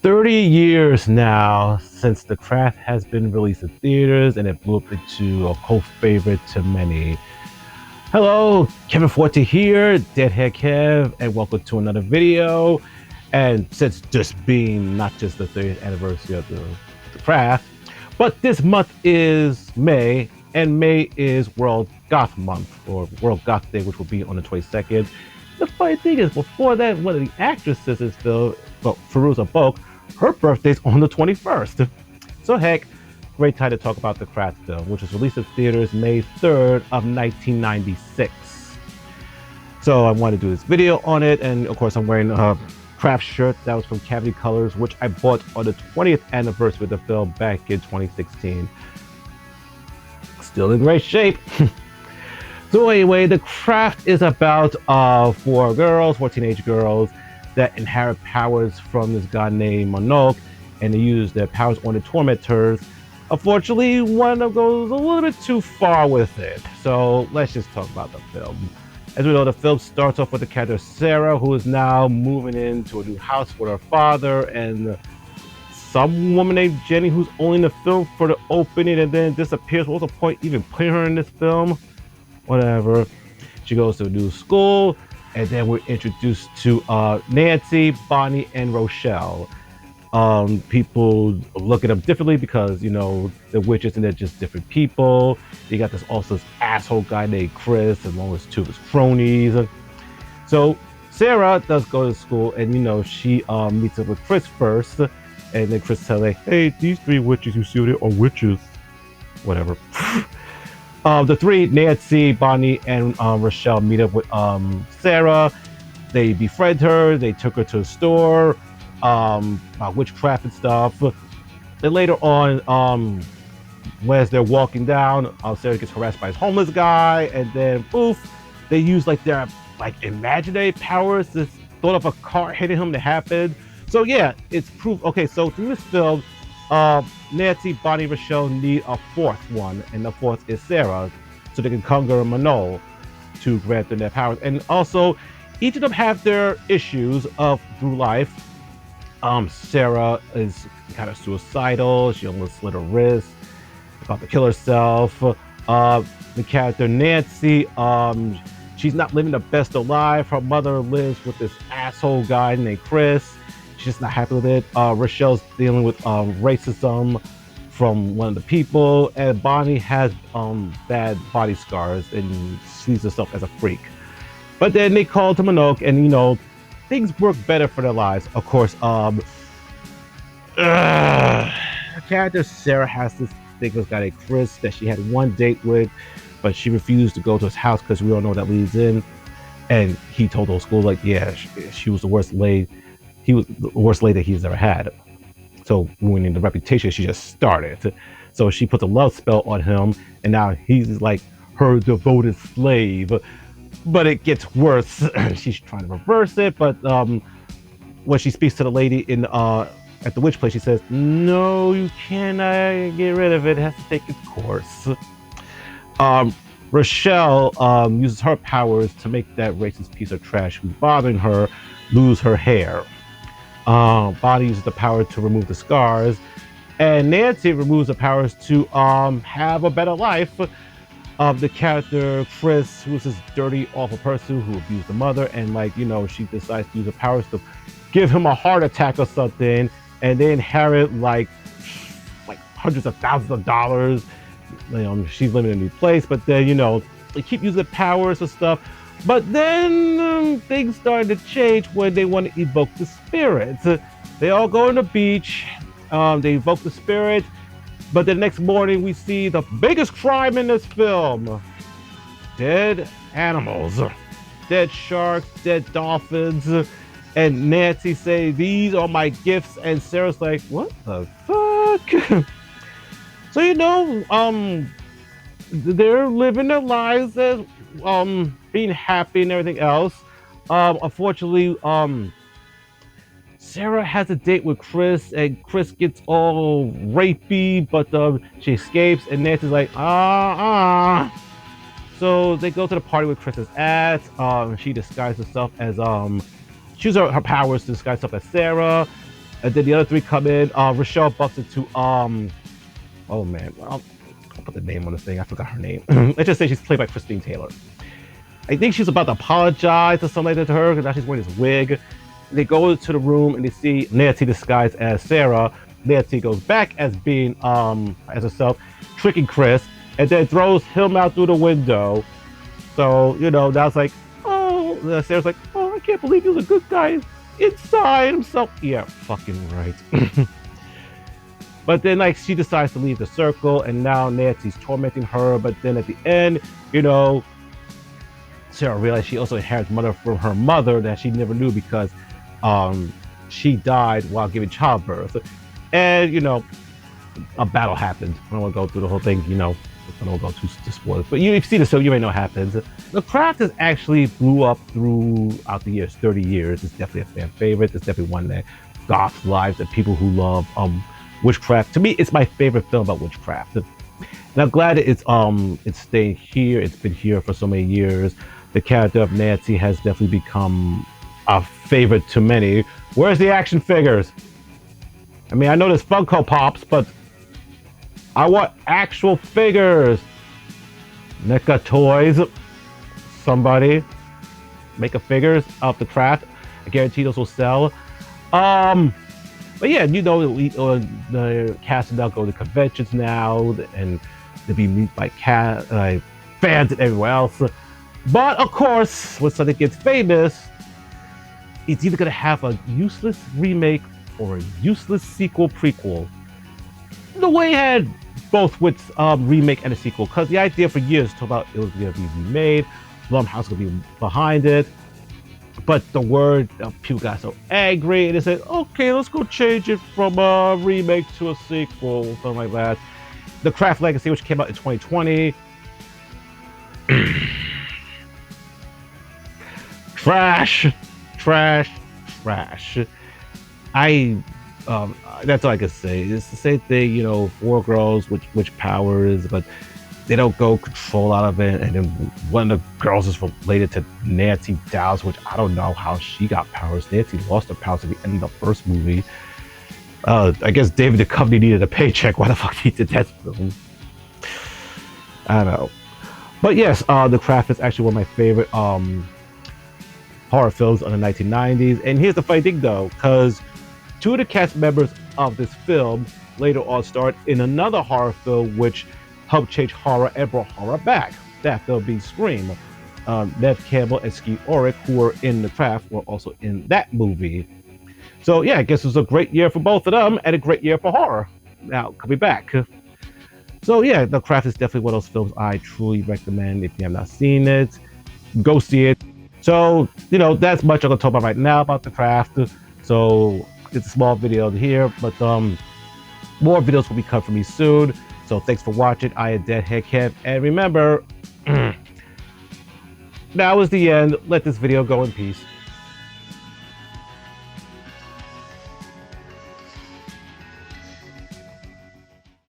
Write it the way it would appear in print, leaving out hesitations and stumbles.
30 years now since The Craft has been released in theaters and it blew up into a cult favorite to many. Hello, Kevin Forte here, Deadhead Kev, and welcome to another video. And since this being not just the 30th anniversary of the Craft, but this month is May, and May is World Goth Month, or World Goth Day, which will be on the 22nd. The funny thing is, before that, one of the actresses is still, well, Fairuza Balk, her birthday's on the 21st. So heck, great time to talk about The Craft film, which was released in theaters May 3rd of 1996. So I wanted to do this video on it, and of course I'm wearing a Craft shirt that was from Cavity Colors, which I bought on the 20th anniversary of the film back in 2016. Still in great shape. So anyway, The Craft is about four teenage girls that inherit powers from this guy named Monok, and they use their powers on the tormentors. Unfortunately, one of them goes a little bit too far with it. So let's just talk about the film. As we know, the film starts off with the character Sarah, who is now moving into a new house with her father, and some woman named Jenny, who's only in the film for the opening and then disappears. What's the point even putting her in this film? Whatever. She goes to a new school, and then we're introduced to Nancy, Bonnie, and Rochelle. People look at them differently because, you know, the witches and they're just different people. You got this asshole guy named Chris, along with two of his cronies. So Sarah does go to school, and you know, she meets up with Chris first, and then Chris tells her, "Hey, these three witches you see there are witches." Whatever. The three, Nancy, Bonnie, and Rochelle, meet up with Sarah. They befriend her. They took her to a store about witchcraft and stuff. Then later on, as they're walking down, Sarah gets harassed by this homeless guy, and then poof, they use like their imaginary powers to throw up a car hitting him to happen. So yeah, it's proof. Okay, so through this film, Nancy, Bonnie, Rochelle need a fourth one, and the fourth is Sarah, so they can conquer Manol to grant them their powers. And also, each of them have their issues through life. Sarah is kind of suicidal. She almost slit her wrist, about to kill herself. The character Nancy, she's not living the best of life. Her mother lives with this asshole guy named Chris. She's just not happy with it. Rochelle's dealing with racism from one of the people, and Bonnie has bad body scars and sees herself as a freak. But then they call to Monok, and you know, things work better for their lives. Of course, the character Sarah has this ridiculous guy named Chris that she had one date with, but she refused to go to his house because we all know that leads in. And he told the whole school, like, yeah, she was the worst lady. He was the worst lady that he's ever had. So ruining the reputation she just started. So she puts a love spell on him, and now he's like her devoted slave. But it gets worse. She's trying to reverse it, but when she speaks to the lady in at the witch place, she says, "No, you cannot get rid of it. It has to take its course." Rochelle uses her powers to make that racist piece of trash who's bothering her lose her hair. Bonnie uses the power to remove the scars, and Nancy removes the powers to have a better life. The character Chris, who's this dirty, awful person who abused the mother, and like, you know, she decides to use the powers to give him a heart attack or something, and they inherit like hundreds of thousands of dollars. You know, she's living in a new place, but then, you know, they keep using the powers and stuff. But then things started to change when they want to evoke the spirits. They all go on the beach. They evoke the spirit. But the next morning, we see the biggest crime in this film. Dead animals. Dead sharks, dead dolphins. And Nancy say, "These are my gifts." And Sarah's like, "What the fuck?" So, you know, they're living their lives as being happy and everything else. Unfortunately, Sarah has a date with Chris, and Chris gets all rapey, but she escapes, and Nancy's like, So they go to the party with Chris's at. She disguises herself as she uses her powers to disguise herself as Sarah. And then the other three come in. Rochelle bumps into oh man, I'll put the name on the thing. I forgot her name. Let's just say she's played by Christine Taylor. I think she's about to apologize or something like that to her because now she's wearing this wig. They go to the room and they see Nancy disguised as Sarah. Nancy goes back as being as herself, tricking Chris, and then throws him out through the window. So, you know, that's like, oh, Sarah's like, oh, I can't believe he was a good guy inside himself. Yeah, fucking right. But then, like, she decides to leave the circle, and now Nancy's tormenting her. But then at the end, you know, Sarah realized she also inherits mother from her mother that she never knew because she died while giving childbirth. And, you know, a battle happens. I don't want to go through the whole thing, you know, I don't go too spoilers. But you've seen it, so you may know what happens. The Craft has actually blew up throughout the years, 30 years. It's definitely a fan favorite. It's definitely one that goths lives and people who love witchcraft. To me, it's my favorite film about witchcraft. And I'm glad that it's staying here. It's been here for so many years. The character of Nancy has definitely become a favorite to many. Where's the action figures? I mean, I know there's Funko Pops, but I want actual figures. NECA Toys. Somebody make a figures of the Craft. I guarantee those will sell. But yeah, you know, the cast now go to conventions now, and to be met by fans and everywhere else. But of course, when something gets famous, it's either gonna have a useless remake or a useless sequel prequel. The way it had both with remake and a sequel, because the idea for years talked about it was gonna be remade, Blumhouse gonna be behind it. But the word, people got so angry, and they said, okay, let's go change it from a remake to a sequel, something like that. The Craft Legacy, which came out in 2020. Trash. That's all I can say. It's the same thing, you know, four girls with witch powers, but they don't go control out of it. And then one of the girls is related to Nancy Dowse, which I don't know how she got powers. Nancy lost her powers at the end of the first movie. I guess David Duchovny needed a paycheck. Why the fuck he did that film? I don't know. But yes, The Craft is actually one of my favorite horror films of the 1990s. And here's the funny thing though, because two of the cast members of this film later on starred in another horror film which helped change horror and brought horror back. That film being Scream. Neve Campbell and Skeet Ulrich, who were in The Craft, were also in that movie. So yeah, I guess it was a great year for both of them and a great year for horror. Now, coming back. So yeah, The Craft is definitely one of those films I truly recommend. If you have not seen it, go see it. So, you know, that's much I'm going to talk about right now about The Craft. So it's a small video here, but more videos will be coming from me soon. So thanks for watching. I am Deadhead Kev, and remember, now is the end. Let this video go in peace.